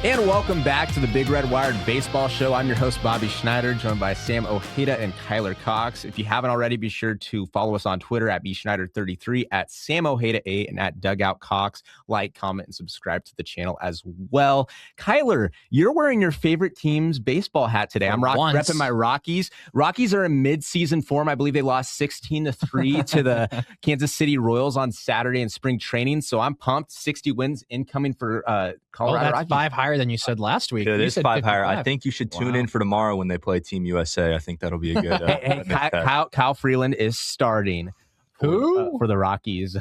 And welcome back to the Big Red Wired Baseball Show. I'm your host, Bobby Schneider, joined by Sam Ojeda and Kyler Cox. If you haven't already, be sure to follow us on Twitter at bschneider33, at Sam Ojeda8, and at Dugout Cox. Like, comment, and subscribe to the channel as well. Kyler, you're wearing your favorite team's baseball hat today. I'm repping my Rockies. Rockies are in mid-season form. I believe they lost 16-3 to the Kansas City Royals on Saturday in spring training. So I'm pumped. 60 wins incoming for Colorado that's Rockies. 5 higher than you said last week. It is 5 higher. I think you should tune in for tomorrow when they play Team USA. I think that'll be a good. Kyle Freeland is starting for the Rockies.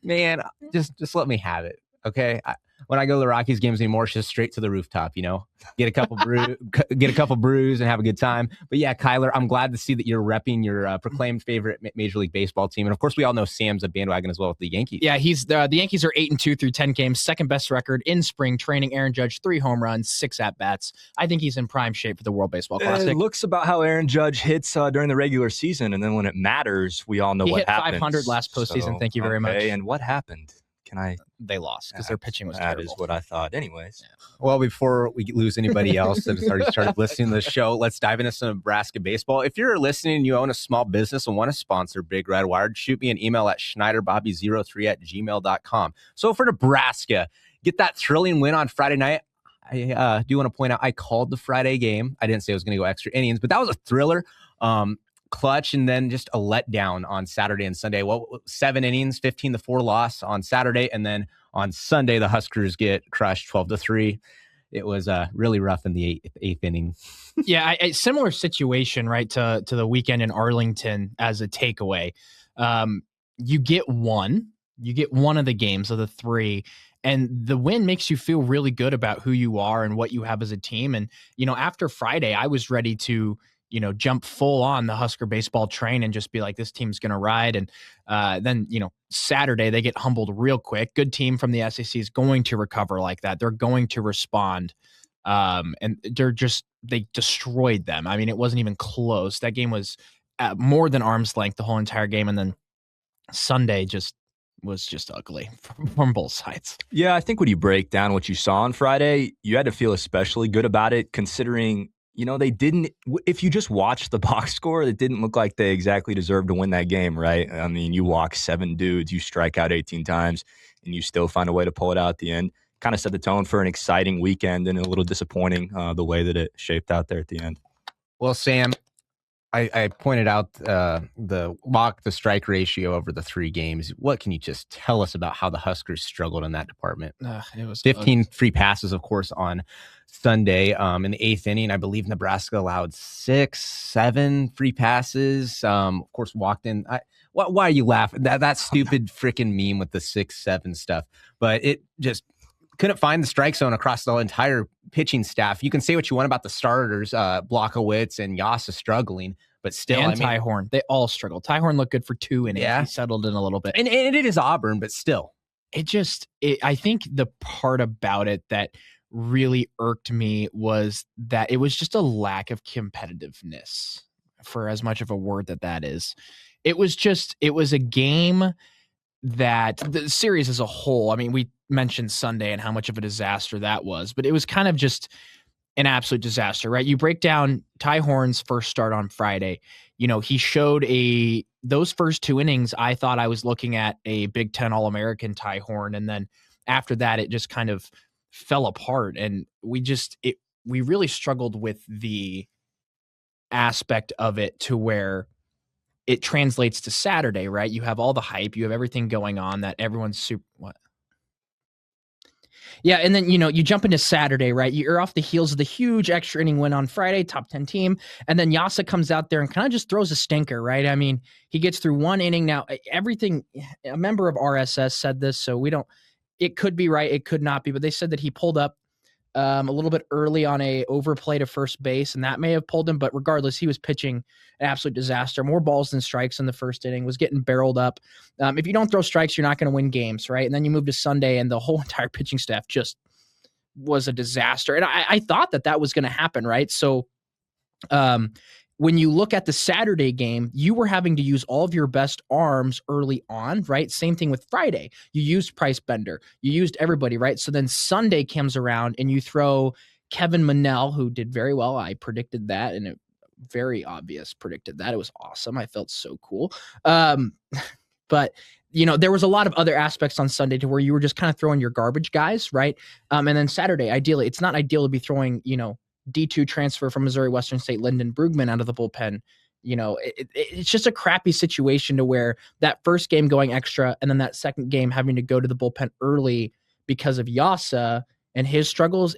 Man, just let me have it, okay? When I go to the Rockies games anymore, it's just straight to the rooftop, get a couple brews and have a good time. But yeah, Kyler, I'm glad to see that you're repping your proclaimed favorite Major League Baseball team. And of course, we all know Sam's a bandwagon as well with the Yankees. Yeah, he's the Yankees are 8-2 through 10 games, second best record in spring training. Aaron Judge, 3 home runs, 6 at-bats. I think he's in prime shape for the World Baseball Classic. It looks about how Aaron Judge hits during the regular season, and then when it matters, we all know what happened. He hit 500 last postseason. Thank you very much. And what happened? They lost because their pitching was terrible. terrible. That is what I thought. Anyways. Yeah. Well, before we lose anybody else that has already started listening to the show, let's dive into some Nebraska baseball. If you're listening and you own a small business and want to sponsor Big Red Wired, shoot me an email at schneiderbobby03@gmail.com. So for Nebraska, get that thrilling win on Friday night. I do want to point out I called the Friday game. I didn't say it was going to go extra innings, but that was a thriller. Clutch, and then just a letdown on Saturday and Sunday. Well, 7 innings, 15-4 loss on Saturday, and then on Sunday the Huskers get crushed 12-3. It was really rough in the eighth inning. Yeah, a similar situation, right, to the weekend in Arlington as a takeaway. You get one of the games of the 3. And the win makes you feel really good about who you are and what you have as a team. And, after Friday, I was ready to jump full on the Husker baseball train and just be like, this team's going to ride. And then, Saturday they get humbled real quick. Good team from the SEC is going to recover like that. They're going to respond. And they destroyed them. I mean, it wasn't even close. That game was more than arm's length the whole entire game. And then Sunday was just ugly from both sides. Yeah, I think when you break down what you saw on Friday, you had to feel especially good about it, considering they didn't, if you just watch the box score, it didn't look like they exactly deserved to win that game, right? I mean, you walk 7 dudes, you strike out 18 times, and you still find a way to pull it out at the end. Kind of set the tone for an exciting weekend, and a little disappointing the way that it shaped out there at the end. Well, Sam, I pointed out the walk-to-strike ratio over the 3 games. What can you just tell us about how the Huskers struggled in that department? It was 15 free passes, of course, on Sunday. In the 8th inning, I believe Nebraska allowed 6-7 free passes. Of course, walked in. Why are you laughing? That stupid freaking meme with the 6-7 stuff. But it just couldn't find the strike zone across the entire pitching staff. You can say what you want about the starters, Blockowitz and Yasa struggling, but still. And Tyhorn, they all struggled. Tyhorn looked good for 2 innings. Yeah. He settled in a little bit. And it is Auburn, but still. I think the part about it that really irked me was that it was just a lack of competitiveness, for as much of a word that is. It was a game that the series as a whole, I mean, we mentioned Sunday and how much of a disaster that was, but it was kind of just an absolute disaster, right? You break down Tyhorn's first start on Friday. He showed those first 2 innings, I thought I was looking at a Big Ten All-American Tyhorn. And then after that, it just kind of fell apart. And we really struggled with the aspect of it to where it translates to Saturday, right? You have all the hype, you have everything going on that everyone's super. What? Yeah, and then you jump into Saturday, right? You're off the heels of the huge extra inning win on Friday, top 10 team, and then Yasa comes out there and kind of just throws a stinker, right? I mean, he gets through 1 inning. Now, everything. A member of RSS said this, so we don't. It could be right, it could not be, but they said that he pulled up a little bit early on a overplay to first base, and that may have pulled him. But regardless, he was pitching an absolute disaster. More balls than strikes in the first inning, was getting barreled up. If you don't throw strikes, you're not going to win games, right? And then you move to Sunday, and the whole entire pitching staff just was a disaster. And I thought that was going to happen, right? So when you look at the Saturday game, you were having to use all of your best arms early on, right? Same thing with Friday. You used Price Bender. You used everybody, right? So then Sunday comes around and you throw Kevin Monell, who did very well. I predicted that, and it very obvious predicted that. It was awesome. I felt so cool. But there was a lot of other aspects on Sunday to where you were just kind of throwing your garbage guys, right? And then Saturday, ideally, it's not ideal to be throwing, D2 transfer from Missouri Western State, Lyndon Brugman, out of the bullpen. It's just a crappy situation to where that first game going extra and then that second game having to go to the bullpen early because of Yasa and his struggles.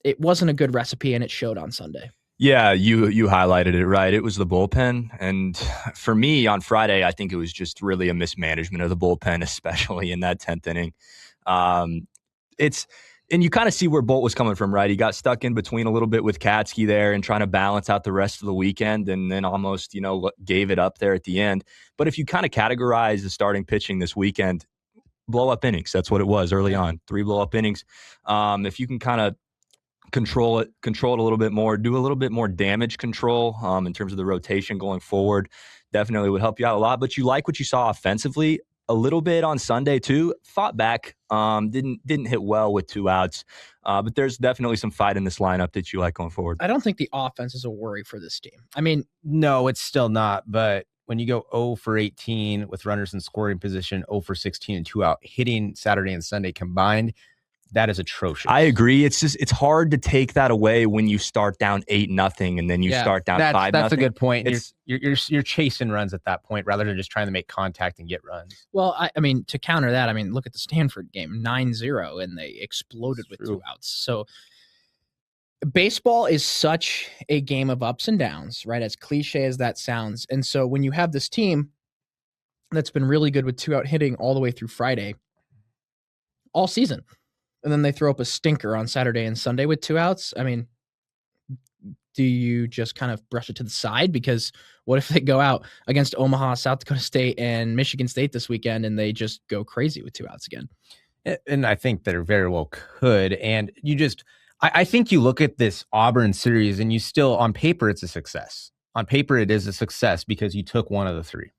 It wasn't a good recipe, and it showed on Sunday. Yeah, you highlighted it right. It was the bullpen. And for me on Friday, I think it was just really a mismanagement of the bullpen, especially in that 10th inning. And you kind of see where Bolt was coming from, right? He got stuck in between a little bit with Katsky there and trying to balance out the rest of the weekend, and then almost, gave it up there at the end. But if you kind of categorize the starting pitching this weekend, blow-up innings, that's what it was early on, 3 blow-up innings. If you can kind of control it a little bit more, do a little bit more damage control in terms of the rotation going forward, definitely would help you out a lot. But you like what you saw offensively a little bit on Sunday too. Fought back, didn't hit well with 2 outs, but there's definitely some fight in this lineup that you like going forward. I don't think the offense is a worry for this team. I mean, no, it's still not. But when you go 0 for 18 with runners in scoring position, 0 for 16 and 2 out, hitting Saturday and Sunday combined, that is atrocious. I agree. It's hard to take that away when you start down 8-0 and then you start down 5-0. That's a good point. You're chasing runs at that point rather than just trying to make contact and get runs. Well, I mean, to counter that, look at the Stanford game, 9-0, and they exploded with 2 outs. So baseball is such a game of ups and downs, right? As cliche as that sounds. And so when you have this team that's been really good with 2-out hitting all the way through Friday, all season, and then they throw up a stinker on Saturday and Sunday with 2 outs. Do you just kind of brush it to the side? Because what if they go out against Omaha, South Dakota State, and Michigan State this weekend and they just go crazy with 2 outs again? And I think they very well could. And I think you look at this Auburn series and you still, on paper, it's a success. On paper, it is a success because you took one of the 3.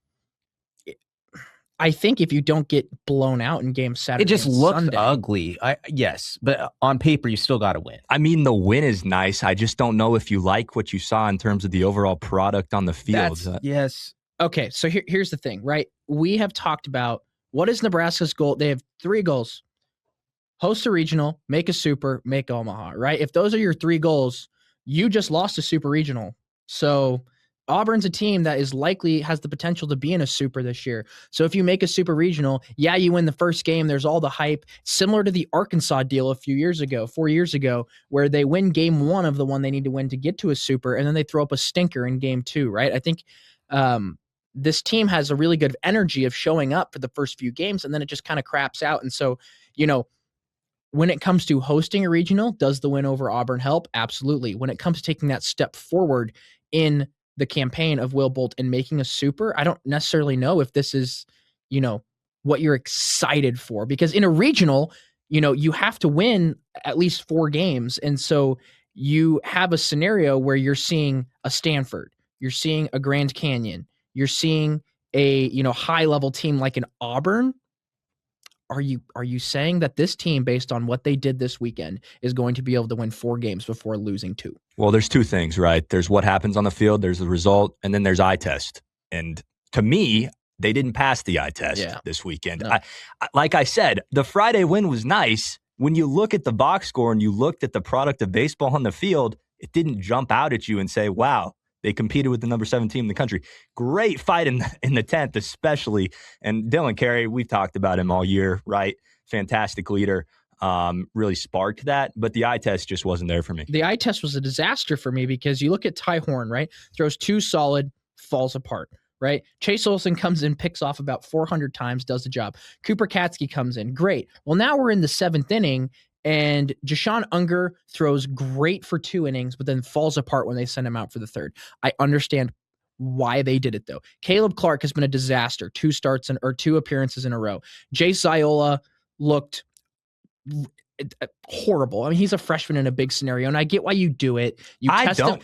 I think if you don't get blown out in game Saturday, it just looked Sunday, ugly. Yes, but on paper, you still got to win. The win is nice. I just don't know if you like what you saw in terms of the overall product on the field. Yes. Okay, so here's the thing, right? We have talked about what is Nebraska's goal. They have 3 goals: host a regional, make a super, make Omaha, right? If those are your 3 goals, you just lost a super regional. So Auburn's a team that is likely has the potential to be in a super this year. So if you make a super regional, you win the first game. There's all the hype, similar to the Arkansas deal 4 years ago, where they win game 1 of the one they need to win to get to a super, and then they throw up a stinker in game 2, right? I think this team has a really good energy of showing up for the first few games, and then it just kind of craps out. And so, when it comes to hosting a regional, does the win over Auburn help? Absolutely. When it comes to taking that step forward in the campaign of Will Bolt and making a super, I don't necessarily know if this is, what you're excited for, because in a regional, you have to win at least 4 games. And so you have a scenario where you're seeing a Stanford, you're seeing a Grand Canyon, you're seeing a, high level team like an Auburn. Are you saying that this team, based on what they did this weekend, is going to be able to win 4 games before losing 2? Well, there's 2 things, right? There's what happens on the field, there's the result, and then there's eye test. And to me, they didn't pass the eye test this weekend. No. Like I said, the Friday win was nice. When you look at the box score and you looked at the product of baseball on the field, it didn't jump out at you and say, wow, they competed with the number 7 team in the country. Great fight in the 10th, especially. And Dylan Carey, we've talked about him all year, right? Fantastic leader. Really sparked that. But the eye test just wasn't there for me. The eye test was a disaster for me because you look at Ty Horn, right? Throws 2 solid, falls apart, right? Chase Olson comes in, picks off about 400 times, does the job. Cooper Katsky comes in. Great. Well, now we're in the 7th inning. And Jashawn Unger throws great for 2 innings, but then falls apart when they send him out for the 3rd. I understand why they did it, though. Caleb Clark has been a disaster. 2 appearances in a row. Jay Ziola looked horrible. I mean, he's a freshman in a big scenario, and I get why you do it. I don't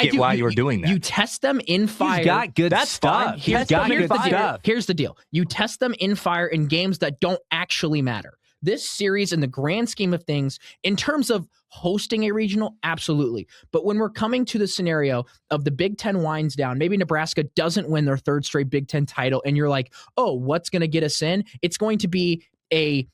get why you're doing that. You test them in fire. He's got good stuff. Here's the deal. You test them in fire in games that don't actually matter. This series, in the grand scheme of things, in terms of hosting a regional, absolutely. But when we're coming to the scenario of the Big Ten winds down, maybe Nebraska doesn't win their third straight Big Ten title, and you're like, oh, what's going to get us in? It's going to be a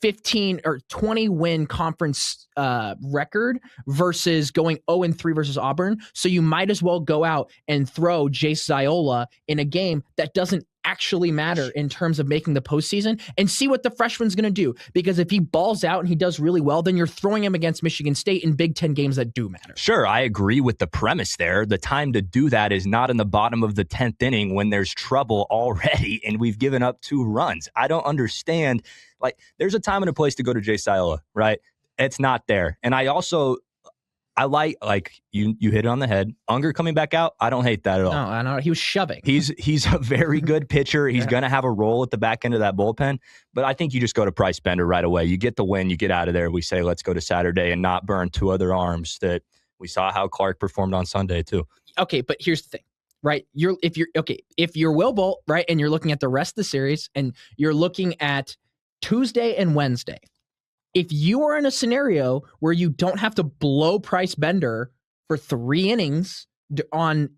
15 or 20 win conference record versus going 0-3 versus Auburn. So you might as well go out and throw Jace Ziola in a game that doesn't actually matter in terms of making the postseason and see what the freshman's going to do. Because if he balls out and he does really well, then you're throwing him against Michigan State in Big Ten games that do matter. Sure, I agree with the premise there. The time to do that is not in the bottom of the 10th inning when there's trouble already and we've given up 2 runs. I don't understand. Like, there's a time and a place to go to Jay Siola, right? It's not there. And I like you hit it on the head. Unger coming back out, I don't hate that at all. No, I know. He was shoving. He's a very good pitcher. He's going to have a role at the back end of that bullpen. But I think you just go to Price Bender right away. You get the win. You get out of there. We say, let's go to Saturday and not burn 2 other arms that we saw how Clark performed on Sunday too. Okay, but here's the thing, right? If you're Will Bolt, right, and you're looking at the rest of the series and you're looking at Tuesday and Wednesday, if you are in a scenario where you don't have to blow Price Bender for 3 innings on,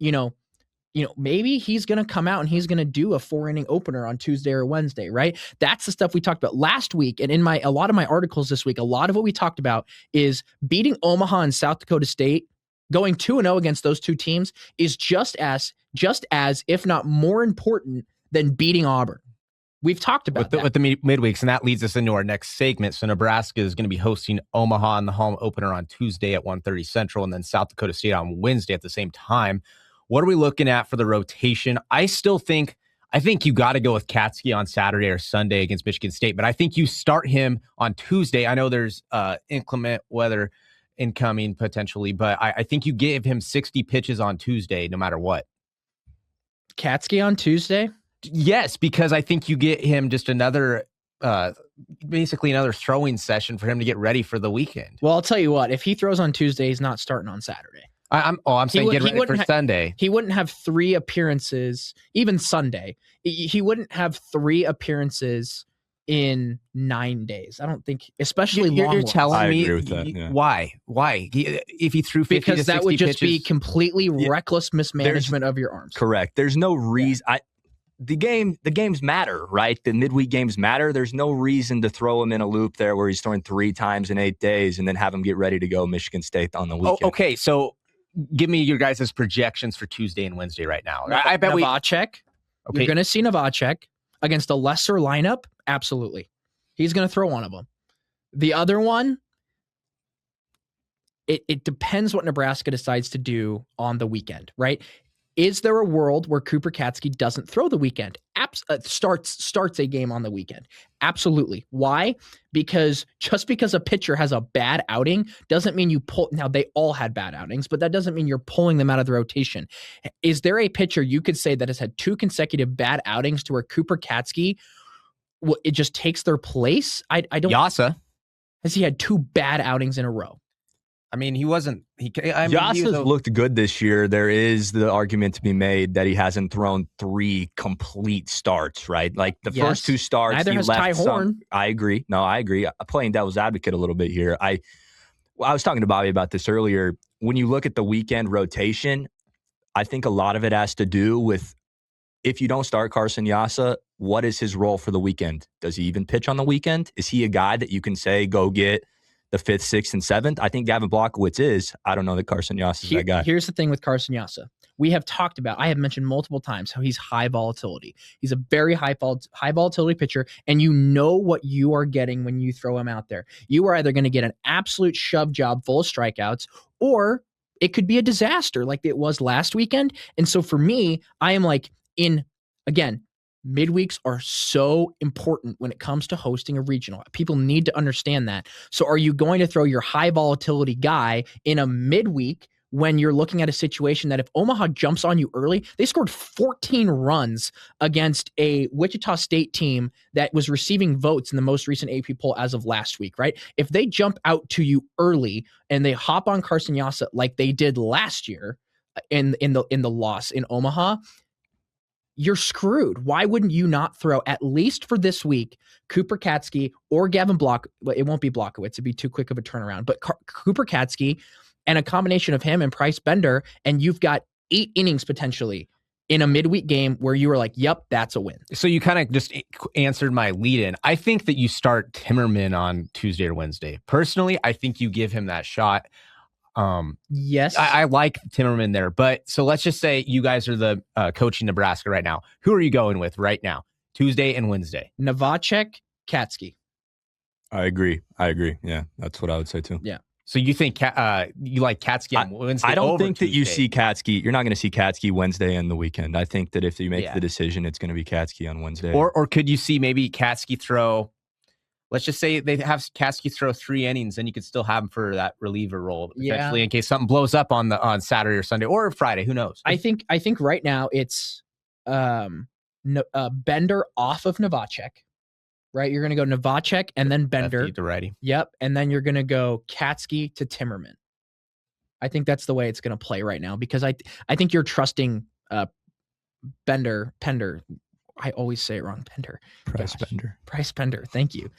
maybe he's going to come out and he's going to do a 4-inning opener on Tuesday or Wednesday, right? That's the stuff we talked about last week. And in a lot of my articles this week, a lot of what we talked about is beating Omaha and South Dakota State, going 2-0 against those 2 teams is just as, if not more important than beating Auburn. We've talked about with the midweeks, and that leads us into our next segment. So Nebraska is going to be hosting Omaha in the home opener on Tuesday at 1:30 Central, and then South Dakota State on Wednesday at the same time. What are we looking at for the rotation? I think you got to go with Katsky on Saturday or Sunday against Michigan State, but I think you start him on Tuesday. I know there's inclement weather incoming potentially, but I think you give him 60 pitches on Tuesday no matter what. Katsky on Tuesday? Yes, because I think you get him just basically another throwing session for him to get ready for the weekend. Well, I'll tell you what, if he throws on Tuesday, he's not starting on Saturday. I'm saying get ready for Sunday. He wouldn't have 3 appearances, even Sunday. He wouldn't have 3 appearances in 9 days. I don't think, especially long. You're telling me, I agree with that. Yeah. Why? If he threw 50 because to 60 that would just pitches, be completely reckless mismanagement of your arms. Correct. There's no reason. The games matter, right? The midweek games matter. There's no reason to throw him in a loop there where he's throwing 3 times in 8 days and then have him get ready to go Michigan State on the weekend. Oh, okay, so give me your guys' projections for Tuesday and Wednesday right now. I bet Novacek. Okay. You're going to see Novacek against a lesser lineup. Absolutely. He's going to throw one of them. The other one, it depends what Nebraska decides to do on the weekend, right? Is there a world where Cooper Katsky doesn't throw the weekend? Starts a game on the weekend? Absolutely. Why? Because just because a pitcher has a bad outing doesn't mean you pull. Now, they all had bad outings, but that doesn't mean you're pulling them out of the rotation. Is there a pitcher you could say that has had 2 consecutive bad outings to where Cooper Katsky, it just takes their place? I don't. Yasa. Has he had 2 bad outings in a row? I mean, he wasn't. Yasa's looked good this year. There is the argument to be made that he hasn't thrown 3 complete starts, right? Like the first 2 starts, neither he has left Ty Horn. I agree. No, I agree. I'm playing devil's advocate a little bit here. I was talking to Bobby about this earlier. When you look at the weekend rotation, I think a lot of it has to do with if you don't start Carson Yasa, what is his role for the weekend? Does he even pitch on the weekend? Is he a guy that you can say go get the 5th, 6th, and 7th? I think Gavin Blockowitz is. I don't know that Carson Yasa is that guy. Here's the thing with Carson Yasa. We have talked about, I have mentioned multiple times how he's high volatility. He's a very high volatility pitcher, and you know what you are getting when you throw him out there. You are either going to get an absolute shove job full of strikeouts, or it could be a disaster like it was last weekend. And so for me, I am like again, midweeks are so important when it comes to hosting a regional. People need to understand that. So are you going to throw your high volatility guy in a midweek when you're looking at a situation that if Omaha jumps on you early, they scored 14 runs against a Wichita State team that was receiving votes in the most recent AP poll as of last week, right? If they jump out to you early and they hop on Carson Yassa like they did last year in the loss in Omaha, you're screwed. Why wouldn't you not throw, at least for this week, Cooper Katsky or Gavin Block? Well, it won't be Blockowitz. It'd be too quick of a turnaround. But Cooper Katsky and a combination of him and Price Bender, and you've got 8 innings potentially in a midweek game where you were like, yep, that's a win. So you kind of just answered my lead-in. I think that you start Timmerman on Tuesday or Wednesday. Personally, I think you give him that shot. Yes. I like Timmerman there, but so let's just say you guys are the coaching Nebraska right now. Who are you going with right now? Tuesday and Wednesday. Novacek, Katsky. I agree. Yeah, that's what I would say too. Yeah. So you think you like Katsky on Wednesday? I don't think that Tuesday. you see Katsky. You're not going to see Katsky Wednesday and the weekend. I think that if you make the decision, it's going to be Katsky on Wednesday. Or could you see maybe Katsky throw? Let's just say they have Katsky throw 3 innings, and you could still have him for that reliever role, potentially in case something blows up on Saturday or Sunday or Friday. Who knows? I think right now it's Bender off of Novacek. Right, you're going to go Novacek and then Bender Lefty to righty. Yep, and then you're going to go Katsky to Timmerman. I think that's the way it's going to play right now because I think you're trusting Pender. I always say it wrong. Price Bender. Thank you.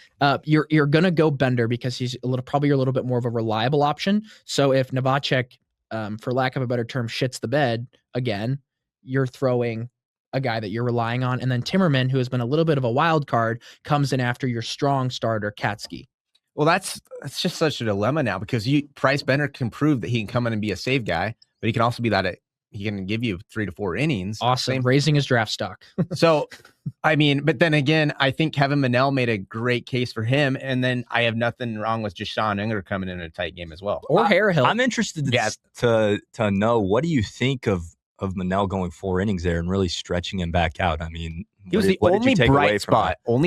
You're going to go Bender because he's probably a little bit more of a reliable option. So if Novacek, for lack of a better term, shits the bed again, you're throwing a guy that you're relying on, and then Timmerman, who has been a little bit of a wild card, comes in after your strong starter Katsky. Well, that's just such a dilemma now because Price Bender can prove that he can come in and be a save guy, but he can also be that he can give you 3 to 4 innings. Awesome, raising his draft stock. So, I mean, but then again, I think Kevin Monell made a great case for him, and then I have nothing wrong with Jashawn Unger coming in a tight game as well. Or Harahill. I'm interested to know, what do you think of Monell going 4 innings there and really stretching him back out? I mean, he was the only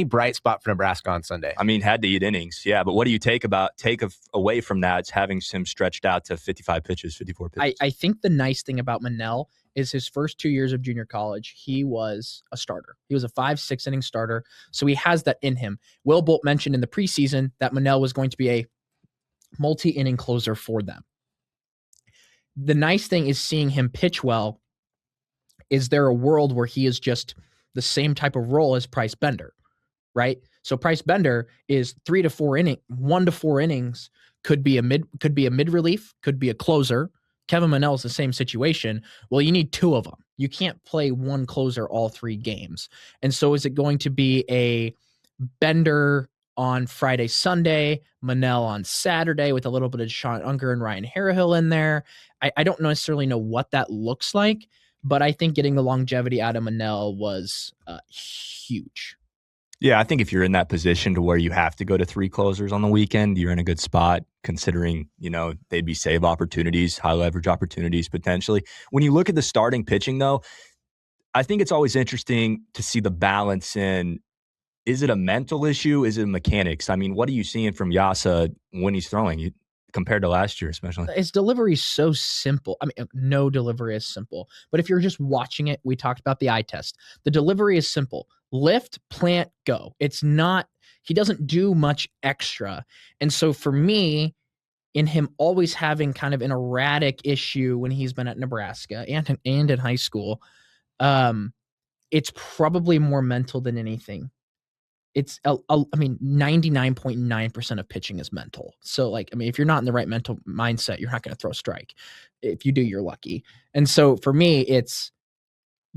bright spot for Nebraska on Sunday. I mean, had to eat innings, yeah. But what do you take away from that? It's having him stretched out to 55 pitches, 54 pitches. I think the nice thing about Monell is his first 2 years of junior college, he was a starter. He was a 5-6 inning starter, so he has that in him. Will Bolt mentioned in the preseason that Monell was going to be a multi-inning closer for them. The nice thing is seeing him pitch well. Is there a world where he is just the same type of role as Price Bender, right? So Price Bender is 1 to 4 innings, could be a mid relief, could be a closer. Kevin Monell is the same situation. Well, you need 2 of them. You can't play one closer all 3 games. And so is it going to be a Bender on Friday, Sunday, Monell on Saturday with a little bit of Sean Unger and Ryan Harahill in there? I don't necessarily know what that looks like, but I think getting the longevity out of Monell was huge. Yeah, I think if you're in that position to where you have to go to 3 closers on the weekend, you're in a good spot considering, they'd be save opportunities, high leverage opportunities potentially. When you look at the starting pitching, though, I think it's always interesting to see the balance in, is it a mental issue? Is it mechanics? I mean, what are you seeing from Yassa when he's throwing compared to last year, especially? His delivery is so simple. I mean, no delivery is simple. But if you're just watching it, we talked about the eye test. The delivery is simple. Lift, plant, go. It's not, he doesn't do much extra. And so for me, in him always having kind of an erratic issue when he's been at Nebraska and in high school, it's probably more mental than anything. It's, 99.9% of pitching is mental. So, if you're not in the right mental mindset, you're not going to throw a strike. If you do, you're lucky. And so for me, it's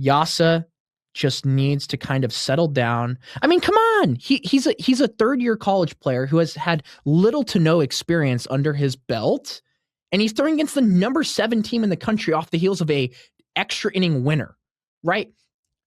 Yassa just needs to kind of settle down. I mean, come on. He's a third-year college player who has had little to no experience under his belt, and he's throwing against the number 7 team in the country off the heels of a extra inning winner, right?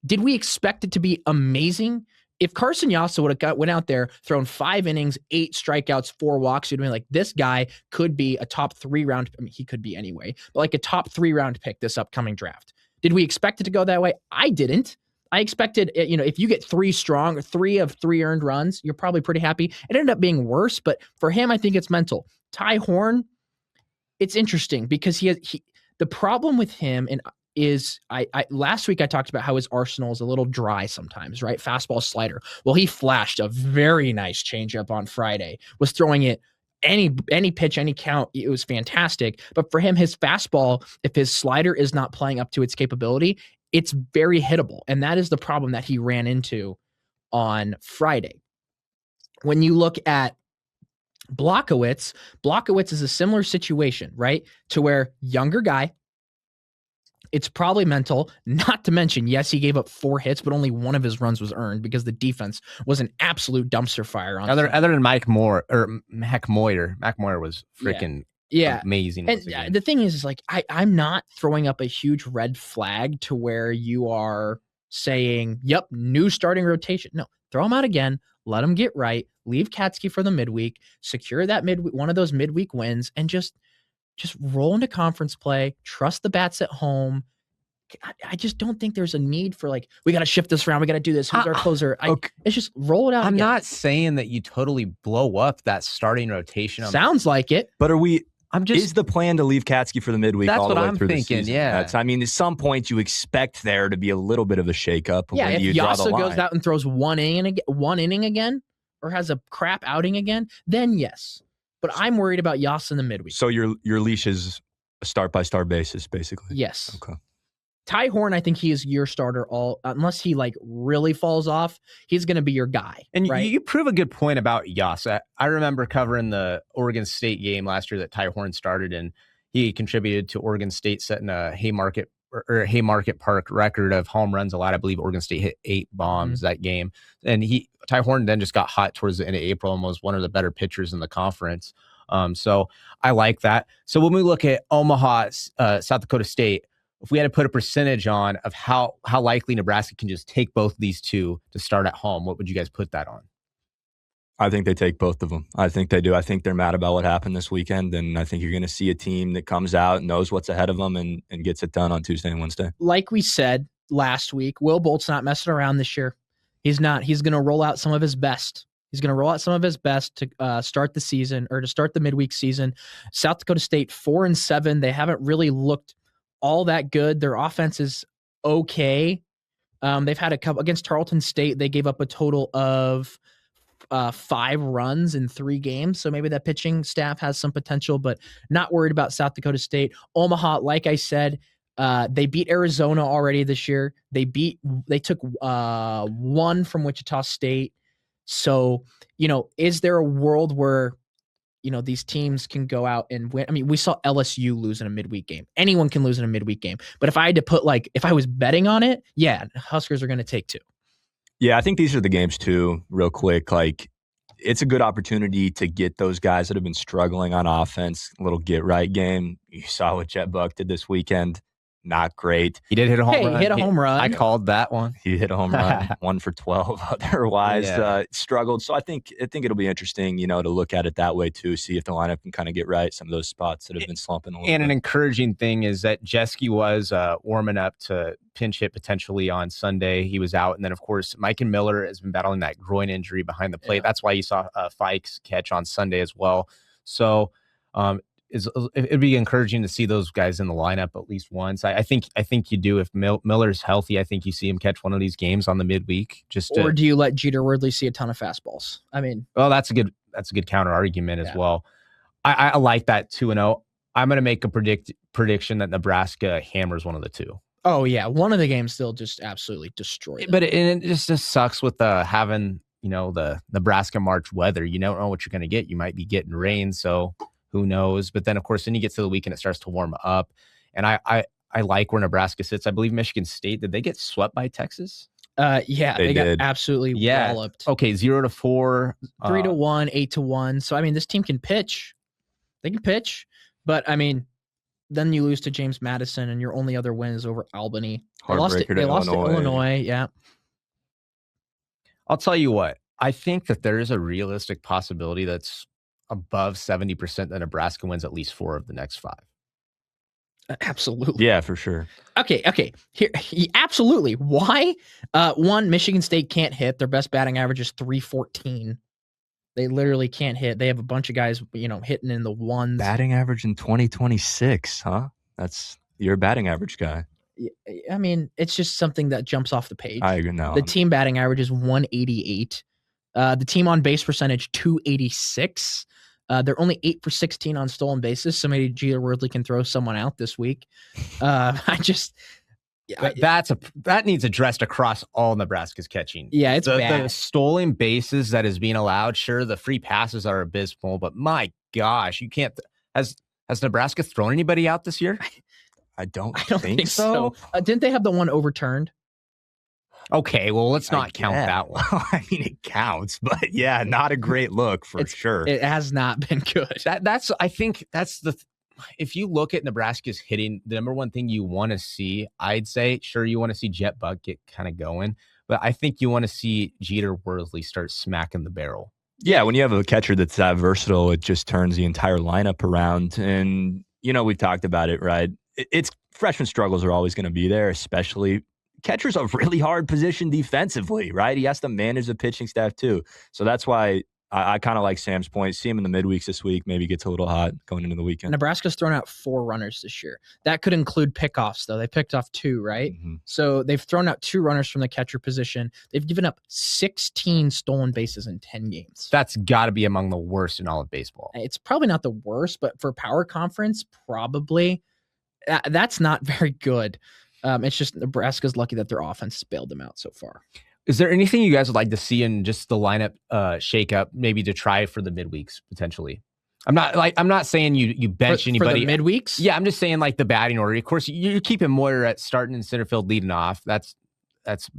Did we expect it to be amazing? If Carson Yassa would have went out there, thrown 5 innings, 8 strikeouts, 4 walks, you'd be like, this guy could be a top 3 round. I mean, he could be anyway, but like a top 3 round pick this upcoming draft. Did we expect it to go that way? I didn't. I expected, if you get 3 strong or 3 of 3 earned runs, you're probably pretty happy. It ended up being worse, but for him, I think it's mental. Ty Horn, it's interesting because The problem with him is I last week I talked about how his arsenal is a little dry sometimes, right? Fastball, slider. Well, he flashed a very nice changeup on Friday, was throwing it any pitch, any count. It was fantastic. But for him, his fastball, if his slider is not playing up to its capability, it's very hittable. And that is the problem that he ran into on Friday. When you look at Blachowicz is a similar situation, right? To where younger guy, it's probably mental, not to mention, yes, he gave up 4 hits, but only one of his runs was earned because the defense was an absolute dumpster fire. Other than Mac Moyer was freaking amazing. And the thing is like, I'm not throwing up a huge red flag to where you are saying, yep, new starting rotation. No, throw him out again, let him get right, leave Katsky for the midweek, secure that one of those midweek wins, and just roll into conference play, trust the bats at home. I just don't think there's a need for like, we got to shift this around. We got to do this. Who's our closer? Okay. It's just roll it out. I'm not saying that you totally blow up that starting rotation. Sounds like it. But is the plan to leave Katsky for the midweek all the way through the season? Yeah. At some point you expect there to be a little bit of a shakeup. Yeah, if Yasa goes out and throws one inning again, or has a crap outing again, then yes. But I'm worried about Yasa in the midweek. So your leash is a start-by-start basis, basically? Yes. Okay. Ty Horn, I think he is your starter unless he like really falls off, he's going to be your guy. And right? you prove a good point about Yasa. I remember covering the Oregon State game last year that Ty Horn started, and he contributed to Oregon State setting a Haymarket Park record of home runs allowed. I believe Oregon State hit 8 bombs that game. And Ty Horn then just got hot towards the end of April and was one of the better pitchers in the conference. So I like that. So when we look at Omaha, South Dakota State, if we had to put a percentage on of how likely Nebraska can just take both of these two to start at home, what would you guys put that on? I think they take both of them. I think they do. I think they're mad about what happened this weekend, and I think you're going to see a team that comes out, knows what's ahead of them, and gets it done on Tuesday and Wednesday. Like we said last week, Will Bolt's not messing around this year. He's not. He's going to roll out some of his best. He's going to roll out some of his best to start the season, or to start the midweek season. South Dakota State 4-7. They haven't really looked all that good. Their offense is okay. They've had a couple against Tarleton State. They gave up a total of 5 runs in 3 games. So maybe that pitching staff has some potential, but not worried about South Dakota State. Omaha, like I said, they beat Arizona already this year. They took 1 from Wichita State. So, is there a world where these teams can go out and win? I mean, we saw LSU lose in a midweek game. Anyone can lose in a midweek game. But if I had to put if I was betting on it, yeah, Huskers are going to take 2. Yeah, I think these are the games too, real quick. Like, it's a good opportunity to get those guys that have been struggling on offense, a little get-right game. You saw what Jet Buck did this weekend. Not great. He did hit a home run. He hit a home run. I called that one. He hit a home run, 1 for 12. Otherwise, struggled. So I think it'll be interesting, to look at it that way too. See if the lineup can kind of get right some of those spots that have been slumping a little bit. And an encouraging thing is that Jeske was warming up to pinch hit potentially on Sunday. He was out, and then of course Mike and Miller has been battling that groin injury behind the plate. Yeah. That's why you saw Fikes catch on Sunday as well. So it'd be encouraging to see those guys in the lineup at least once. I think you do. If Miller's healthy, I think you see him catch one of these games on the midweek. Or do you let Jeter Wordley see a ton of fastballs? I mean, well, that's a good counter argument as well. I like that 2-0. I'm going to make a prediction that Nebraska hammers one of the 2. Oh yeah, one of the games still just absolutely destroyed them. But it just sucks with having the Nebraska March weather. You don't know what you're going to get. You might be getting rain, so who knows? But then, of course, then you get to the weekend, it starts to warm up. And I like where Nebraska sits. I believe Michigan State, did they get swept by Texas? Yeah, they got absolutely walloped. Okay, 0-4. 3-1, 8-1. So, I mean, this team can pitch. They can pitch. But, I mean, then you lose to James Madison, and your only other win is over Albany. They lost to Illinois, yeah. I'll tell you what. I think that there is a realistic possibility that's above 70% that Nebraska wins at least 4 of the next 5. Absolutely. Yeah, for sure. Okay. Here, absolutely. Why? 1, Michigan State can't hit. Their best batting average is .314. They literally can't hit. They have a bunch of guys, hitting in the ones. Batting average in 2026, huh? That's You're a batting average guy. I mean, it's just something that jumps off the page. I agree. No, the team batting average is 188. The team on base percentage 286. They're only 8 for 16 on stolen bases. So maybe Jeter Worthley can throw someone out this week. That needs addressed across all Nebraska's catching. Yeah, it's bad. The stolen bases that is being allowed. Sure, the free passes are abysmal, but my gosh, you can't. Has Nebraska thrown anybody out this year? I don't think so. Didn't they have the one overturned? Okay, well, let's not count that one. I mean, it counts, but yeah, not a great look for sure. It has not been good. I think that's if you look at Nebraska's hitting, the number one thing you want to see, I'd say, sure, you want to see Jet Buck get kind of going, but I think you want to see Jeter Worthley start smacking the barrel. Yeah, when you have a catcher that's that versatile, it just turns the entire lineup around. And, we've talked about it, right? It's freshman struggles are always going to be there, especially catcher's a really hard position defensively, right? He has to manage the pitching staff too. So that's why I kind of like Sam's point. See him in the midweeks this week. Maybe gets a little hot going into the weekend. Nebraska's thrown out 4 runners this year. That could include pickoffs, though. They picked off 2, right? Mm-hmm. So they've thrown out 2 runners from the catcher position. They've given up 16 stolen bases in 10 games. That's got to be among the worst in all of baseball. It's probably not the worst, but for power conference, probably. That's not very good. It's just Nebraska's lucky that their offense bailed them out so far. Is there anything you guys would like to see in just the lineup shake up, maybe to try for the midweeks potentially? I'm not saying you bench anybody for the midweeks. Yeah, I'm just saying like the batting order. Of course, you're keeping Moyer at starting in center field, leading off. That's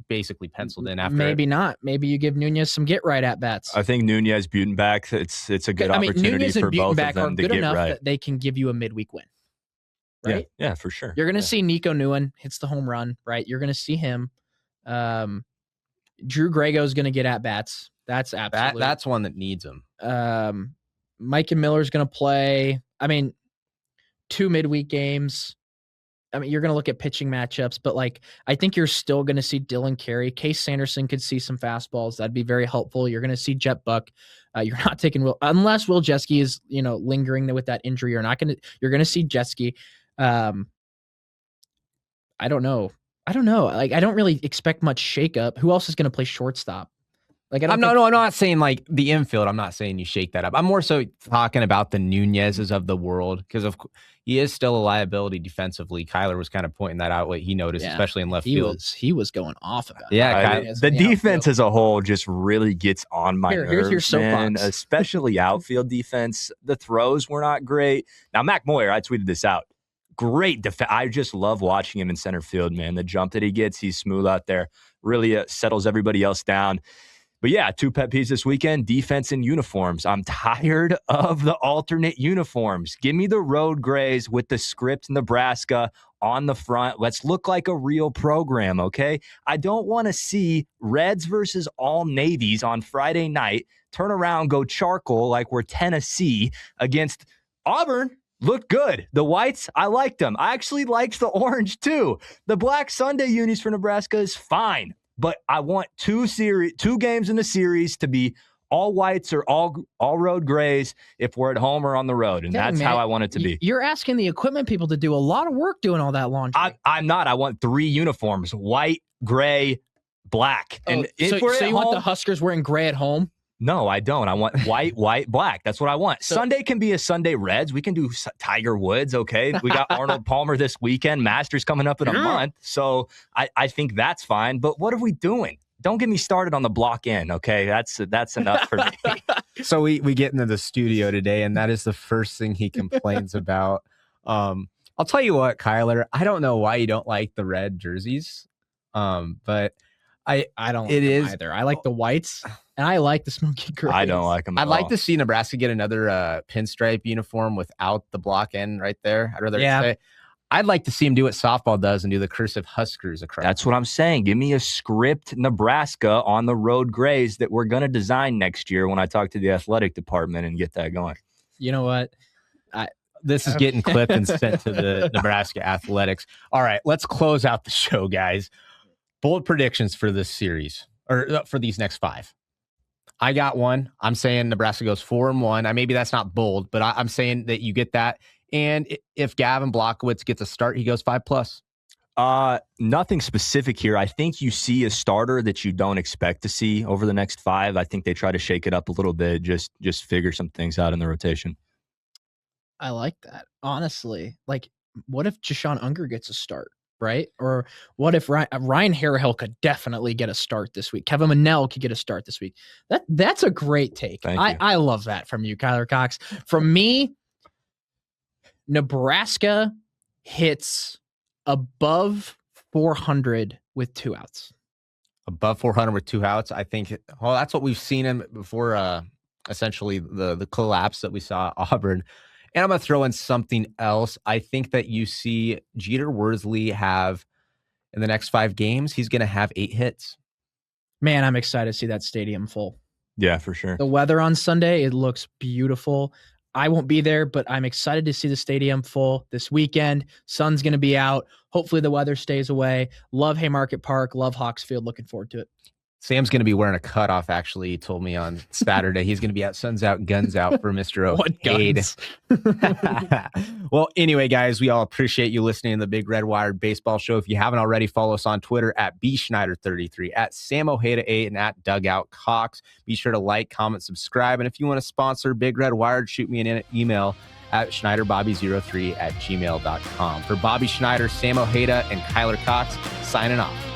basically penciled in. After maybe not. Maybe you give Nunez some get right at bats. I think Nunez, Butenbach, it's a good opportunity Nunez for and both Butenbach of them are to good get enough right. that they can give you a midweek win. Right? Yeah, for sure. You're going to see Nico Nguyen hits the home run, right? You're going to see him. Drew Grego's going to get at bats. That's absolutely. That's one that needs him. Mike and Miller's going to play. 2 midweek games. You're going to look at pitching matchups, but I think you're still going to see Dylan Carey. Case Sanderson could see some fastballs. That'd be very helpful. You're going to see Jet Buck. You're not taking unless Will Jeske is, lingering with that injury. You're going to see Jeske. I don't know. I don't really expect much shakeup. Who else is going to play shortstop? I'm not saying the infield. I'm not saying you shake that up. I'm more so talking about the Nunez's of the world because he is still a liability defensively. Kyler was kind of pointing that out. What he noticed, especially in left field. He was going off about. The defense as a whole just really gets on my nerves. Here's your soapbox, especially outfield defense. The throws were not great. Now Mac Moyer, I tweeted this out. Great defense. I just love watching him in center field, man. The jump that he gets, he's smooth out there. Really settles everybody else down. But yeah, 2 pet peeves this weekend, defense and uniforms. I'm tired of the alternate uniforms. Give me the road grays with the script Nebraska on the front. Let's look like a real program, okay? I don't want to see Reds versus all Navies on Friday night, turn around, go charcoal like we're Tennessee against Auburn. Looked good. The whites, I liked them. I actually liked the orange too. The black Sunday unis for Nebraska is fine, but I want 2 games in the series to be all whites or all road grays if we're at home or on the road, and that's how I want it to be. You're asking the equipment people to do a lot of work doing all that laundry. I'm not. I want 3 uniforms: white, gray, black. And so you want the Huskers wearing gray at home? No, I don't. I want white, black. That's what I want. Sunday can be a Sunday Reds. We can do Tiger Woods, okay? We got Arnold Palmer this weekend. Masters coming up in a month. So I think that's fine. But what are we doing? Don't get me started on the block in, okay? That's enough for me. So we get into the studio today, and that is the first thing he complains about. I'll tell you what, Kyler, I don't know why you don't like the red jerseys, but I don't like them either. I like the whites, and I like the smoky grays. I don't like them at I'd like to see Nebraska get another pinstripe uniform without the block end right there. I'd rather say I'd like to see him do what softball does and do the cursive Huskers across. That's what I'm saying. Give me a script Nebraska on the road grays that we're going to design next year when I talk to the athletic department and get that going. You know what? This is getting clipped and sent to the Nebraska Athletics. All right, let's close out the show, guys. Bold predictions for this series, or for these next 5. I got one. I'm saying Nebraska goes 4-1. Maybe that's not bold, but I'm saying that you get that And if Gavin Blockowitz gets a start, he goes 5+. Nothing specific here. I think you see a starter that you don't expect to see over the next 5. I think they try to shake it up a little bit, just figure some things out in the rotation. I like that. Honestly, like, what if Jashawn Unger gets a start, right? Or what if Ryan Harehill could definitely get a start this week? Kevin Monell could get a start this week. That's a great take. I love that from you, Kyler Cox. From me, Nebraska hits above 400 with 2 outs. Above 400 with 2 outs. I think, well, that's what we've seen him before, essentially the collapse that we saw at Auburn. And I'm going to throw in something else. I think that you see Jeter Worsley have, in the next 5 games, he's going to have 8 hits. Man, I'm excited to see that stadium full. Yeah, for sure. The weather on Sunday, it looks beautiful. I won't be there, but I'm excited to see the stadium full this weekend. Sun's going to be out. Hopefully the weather stays away. Love Haymarket Park. Love Hawks Field. Looking forward to it. Sam's going to be wearing a cutoff, actually. He told me on Saturday. He's going to be out, suns out, guns out for Mr. O'Hade. Well, anyway, guys, we all appreciate you listening to the Big Red Wired Baseball Show. If you haven't already, follow us on Twitter at bschneider33, at Sam O'Hade 8, and at Dugout Cox. Be sure to like, comment, subscribe. And if you want to sponsor Big Red Wired, shoot me an email at schneiderbobby03@gmail.com. For Bobby Schneider, Sam O'Hade, and Kyler Cox, signing off.